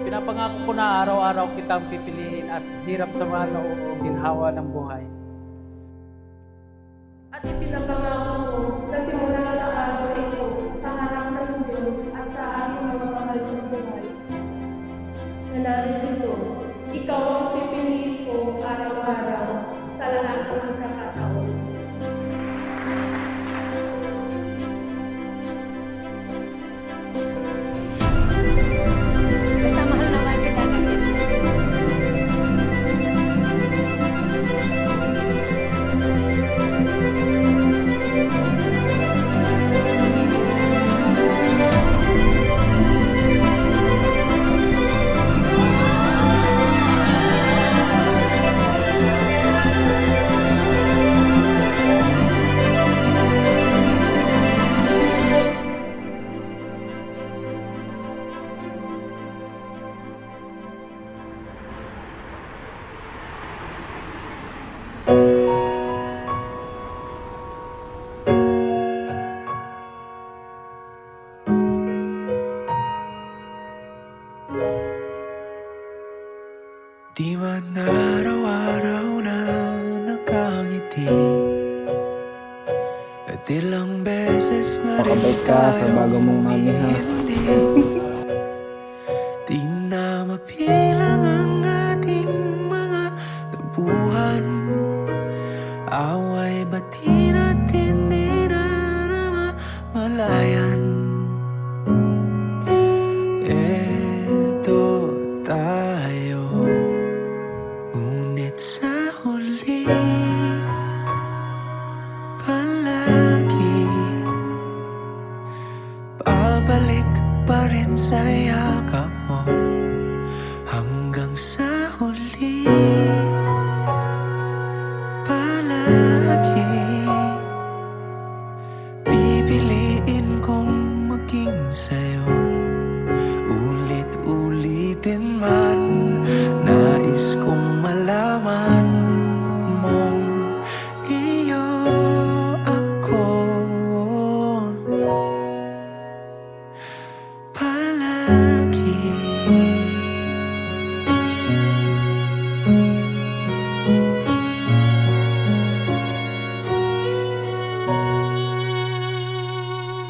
Pinapangako ko na araw-araw kitang pipiliin at hirap sa man o ginhawa ng buhay. At ipinapangako ko na simula sa araw ito, sa harap ng Diyos at sa aking mga mahal sa buhay, na narito, ikaw ang pipiliin ko araw-araw sa lahat ng pagkakataon. Basta mahal naman kita natin. Di man araw-araw na nakangiti at ilang beses na rin Makabait ka sa bago mong mami, ha? hindi. Di na mapilang ang ating mga tabuhan. Away bati natin di na malayan. Eto tayo, ngunit sa huli palagi babalik pa rin sa yakap mo. Hanggang sa huli palagi pipiliin kong maging sa'yo. Ulit-ulitin man, nais kong malaman mong iyo ako palagi.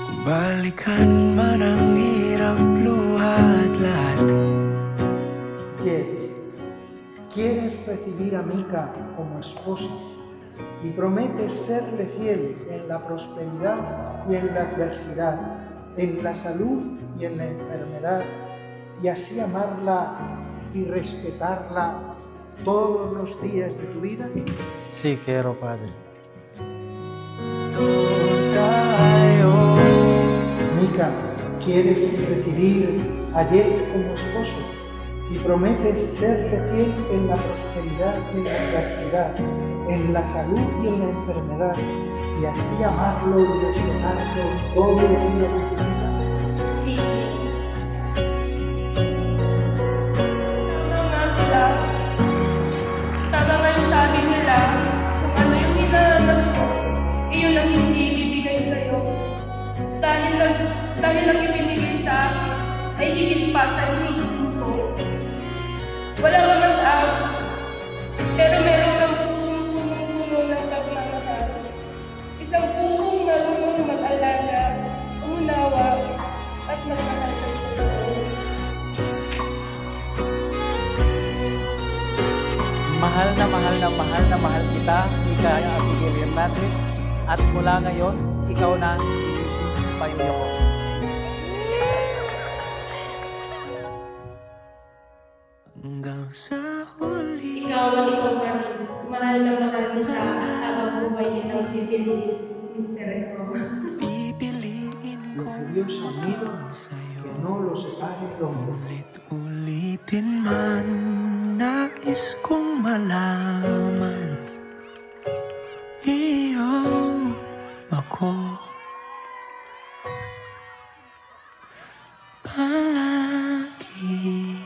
Kung balikan man ang hirap luhat lahat. Jeff, quieres recibir a Mika como esposa y prometes serle fiel en la prosperidad y en la adversidad, en la salud y en la enfermedad, y así amarla y respetarla todos los días de tu vida? Sí, quiero, Padre. Tayo Mika, ¿quieres recibir a Jeff como esposo y prometes serte fiel en la prosperidad y en la adversidad, en la salud y en la enfermedad, y así amarlo y respetarlo todos los días de tu vida? Sí. Tama nga sila. Tama nga yung sabi nila, kung ano yung hinahanap ko, iyon ang hindi ibibigay sa'yo. Dahil ang ibinigay sa akin ay higit pa sa hinihiling ko. Wala ka mang abs, pero meron kang pusong punong-puno ng pagmamahal. Isang pusong marunong mag-alaga, umunawa, at nagmahal ng totoo. Mahal na mahal na mahal na mahal kita, Mika Abigail Hernandez, at mula ngayon, ikaw na si Mrs. Payuyoko. hanggang sa huli. Ikaw ang ikaw namin. Mahal na mahal kita habang buhay nitang pipiliin, Mr. Eko. Pipiliin Lo ko que Dios ha unido, sa'yo. que no lo separe el hombre. Ulit-ulitin man, nais kong malaman iyo ako palagi.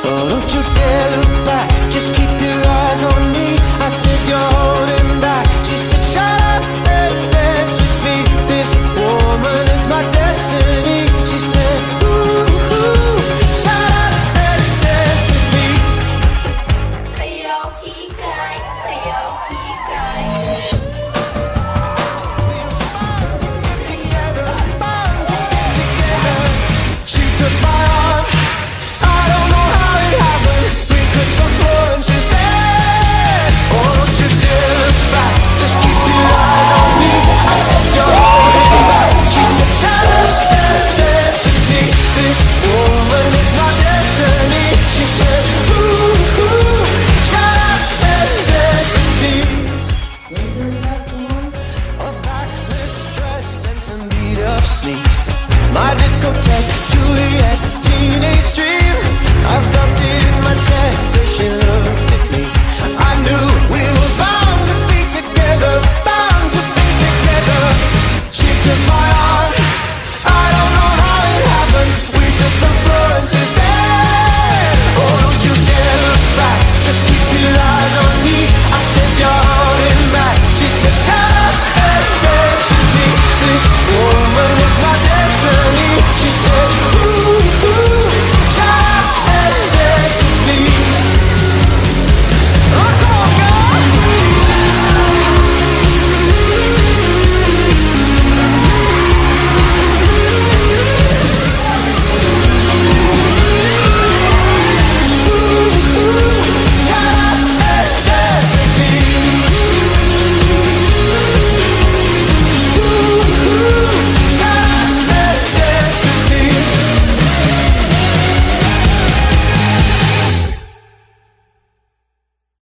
Oh, don't you dare look back, just keep your eyes on me. I said you're holding back. She said shut up and dance with me. Pag-ibig